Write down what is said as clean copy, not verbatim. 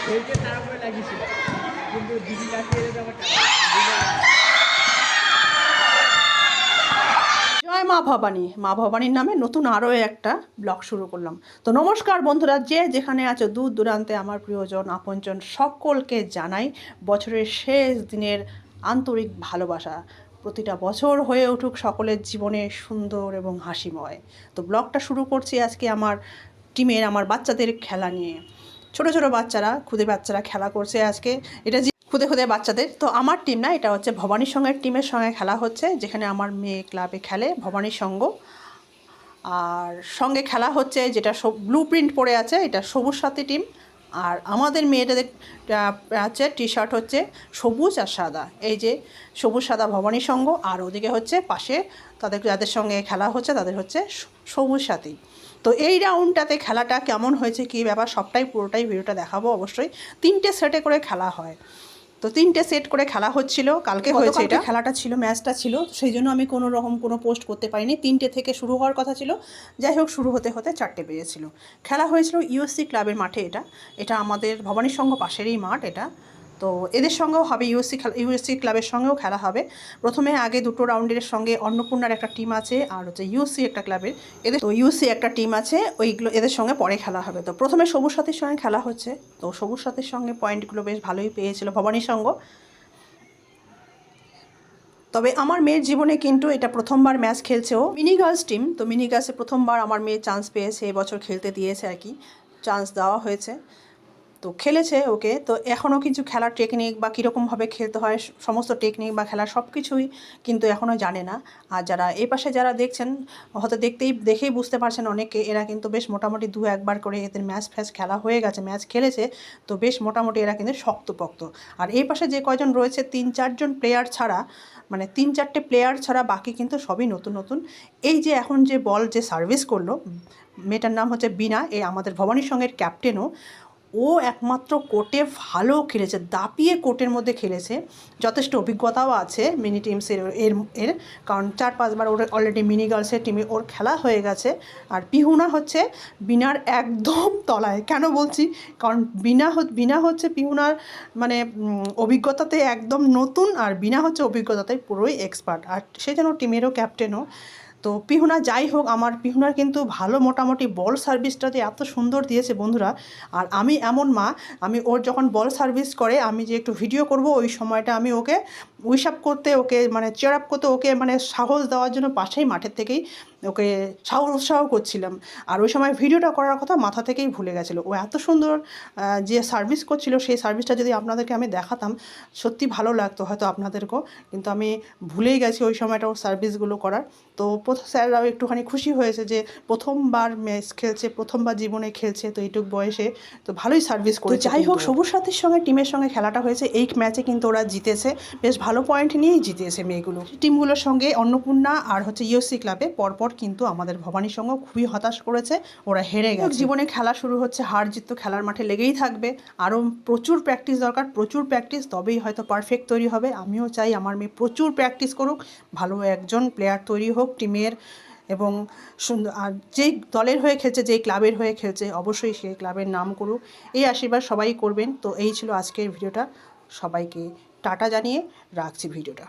খেলতে তারপরে লাগিয়েছিল, কিন্তু দিদি লাগিয়ে দেবে আমার জয় মা ভবানী। মা ভবানীর নামে নতুন আরও একটা ব্লগ শুরু করলাম। তো নমস্কার বন্ধুরা, যে যেখানে আছো দূর দূরান্তে আমার প্রিয়জন আপনজন সকলকে জানাই বছরের শেষ দিনের আন্তরিক ভালোবাসা। প্রতিটা বছর হয়ে উঠুক সকলের জীবনে সুন্দর এবং হাসিময়। তো ব্লগটা শুরু করছি আজকে আমার টিমের আমার বাচ্চাদের খেলা নিয়ে। ছোট ছোট বাচ্চারা, খুদে বাচ্চারা খেলা করছে আজকে। এটা খুদে খুদে বাচ্চাদের তো আমার টিম না, এটা হচ্ছে ভবানী সঙ্গের টিমের সঙ্গে খেলা হচ্ছে, যেখানে আমার মেয়ে ক্লাবে খেলে ভবানী সঙ্গ। আর সঙ্গে খেলা হচ্ছে যেটা ব্লু প্রিন্ট পরে আছে, এটা সবুজ সাথী টিম। আর আমাদের মেয়েটাদের আছে টি শার্ট হচ্ছে সবুজ আর সাদা, এই যে সবুজ সাদা ভবানী সঙ্গ। আর ওদিকে হচ্ছে পাশে তাদের যাদের সঙ্গে খেলা হচ্ছে তাদের হচ্ছে সবুজ সাথী। তো এই রাউন্ডটাতে খেলাটা কেমন হয়েছে, কী ব্যাপার, সবটাই পুরোটাই ভিডিওটা দেখাবো অবশ্যই। 3টে সেটে করে খেলা হয়, তো 3টে সেট করে খেলা হচ্ছিল। কালকে হয়েছে, এটা খেলাটা ছিল, ম্যাচটা ছিল, সেই জন্য আমি কোনো রকম কোনো পোস্ট করতে পারিনি। 3টে থেকে শুরু হওয়ার কথা ছিল, যাই হোক শুরু হতে হতে 4টে বেজেছিল। খেলা হয়েছিল ইউএসসি ক্লাবের মাঠে। এটা আমাদের ভবানী সংঘ পাশেরই মাঠ এটা। তো এদের সঙ্গেও হবে, ইউএসসি ক্লাবের সঙ্গেও খেলা হবে। প্রথমে আগে দুটো রাউন্ডের সঙ্গে অন্নপূর্ণার একটা টিম আছে আর হচ্ছে ইউএসসি একটা ক্লাবের, এদের তো ইউএসসি একটা টিম আছে, ওইগুলো এদের সঙ্গে পরে খেলা হবে। তো প্রথমে সবুজ সাথীর সঙ্গে খেলা হচ্ছে। তো সবুজ সাথীর সঙ্গে পয়েন্টগুলো বেশ ভালোই পেয়েছিল ভবানী সংঘ। তবে আমার মেয়ের জীবনে কিন্তু এটা প্রথমবার ম্যাচ খেলছে ও। মিনি গার্লস টিম, তো মিনি গার্লসে প্রথমবার আমার মেয়ে চান্স পেয়েছে, এবছর খেলতে দিয়েছে আর কি, চান্স দেওয়া হয়েছে। তো খেলেছে ওকে। তো এখনও কিছু খেলার টেকনিক বা কীরকমভাবে খেলতে হয়, সমস্ত টেকনিক বা খেলার সব কিছুই কিন্তু এখনও জানে না। আর যারা এই পাশে যারা দেখছেন হয়তো দেখেই বুঝতে পারছেন অনেকে, এরা কিন্তু বেশ মোটামুটি 2-1বার করে এদের ম্যাচ খেলা হয়ে গেছে, ম্যাচ খেলেছে। তো বেশ মোটামুটি এরা কিন্তু শক্তপোক্ত। আর এই পাশে যে কয়জন রয়েছে 3-4জন প্লেয়ার ছাড়া, মানে 3-4টে প্লেয়ার ছাড়া বাকি কিন্তু সবই নতুন নতুন। এই যে এখন যে বল যে সার্ভিস করলো, মেয়েটার নাম হচ্ছে বিনা, এই আমাদের ভবানী সঙ্গের ক্যাপ্টেনও। ও একমাত্র কোর্টে ভালো খেলেছে, দাপিয়ে কোর্টের মধ্যে খেলেছে, যথেষ্ট অভিজ্ঞতাও আছে মিনি টিমসের এর কারণ 4-5বার ওর অলরেডি মিনি গার্লসের টিমে ওর খেলা হয়ে গেছে। আর পিহুনা হচ্ছে বিনার একদম তলায়। কেন বলছি, কারণ বিনা হচ্ছে পিহুনার মানে অভিজ্ঞতাতে একদম নতুন, আর বিনা হচ্ছে অভিজ্ঞতাতে পুরোই এক্সপার্ট, আর সে যেন টিমেরও ক্যাপ্টেনও। তো পিহুনা যাই হোক, আমার পিহুনার কিন্তু ভালো মোটামুটি বল সার্ভিসটা যে এত সুন্দর দিয়েছে বন্ধুরা। আর আমি এমন মা, আমি ওর যখন বল সার্ভিস করে আমি যে একটু ভিডিও করব, ওই সময়টা আমি ওকে উইশ আপ করতে, ওকে মানে চেয়ার আপ করতে, ওকে মানে সাহস দেওয়ার জন্য পাশেই মাঠের থেকেই ওকে উৎসাহ করছিলাম। আর ওই সময় ভিডিওটা করার কথা মাথা থেকেই ভুলে গেছিলো। ও এত সুন্দর যে সার্ভিস করছিল, সেই সার্ভিসটা যদি আপনাদেরকে আমি দেখাতাম সত্যি ভালো লাগতো হয়তো আপনাদেরকেও, কিন্তু আমি ভুলেই গেছি ওই সময়টা ওর সার্ভিসগুলো করার। তো স্যাররাও একটুখানি খুশি হয়েছে যে প্রথমবার ম্যাচ খেলছে, প্রথমবার জীবনে খেলছে, তো এইটুক বয়সে তো ভালোই সার্ভিস করেছে। যাই হোক, সবুজ সাথীর সঙ্গে টিমের সঙ্গে খেলাটা হয়েছে, এই ম্যাচে কিন্তু ওরা জিতেছে, বেশ ভালো পয়েন্ট নিয়েই জিতেছে মেয়েগুলো। টিমগুলোর সঙ্গে অন্নপূর্ণা আর হচ্ছে ইউএসসি ক্লাবে পরপর কিন্তু আমাদের ভবানীর সঙ্গে খুবই হতাশ করেছে, ওরা হেরে গেছে। জীবনে খেলা শুরু হচ্ছে, হার জিত তো খেলার মাঠে লেগেই থাকবে। আরও প্রচুর প্র্যাকটিস দরকার, প্রচুর প্র্যাকটিস, তবেই হয়তো পারফেক্ট তৈরি হবে। আমিও চাই আমার মেয়ে প্রচুর প্র্যাকটিস করুক, ভালো একজন প্লেয়ার তৈরি হোক টিমের, এবং সুন্দর, আর যেই দলের হয়ে খেলছে, যেই ক্লাবের হয়ে খেলছে, অবশ্যই সেই ক্লাবের নাম করুক, এই আশীর্বাদ সবাই করবেন। তো এই ছিল আজকের ভিডিওটা, সবাইকে টাটা জানিয়ে রাখছি ভিডিওটা।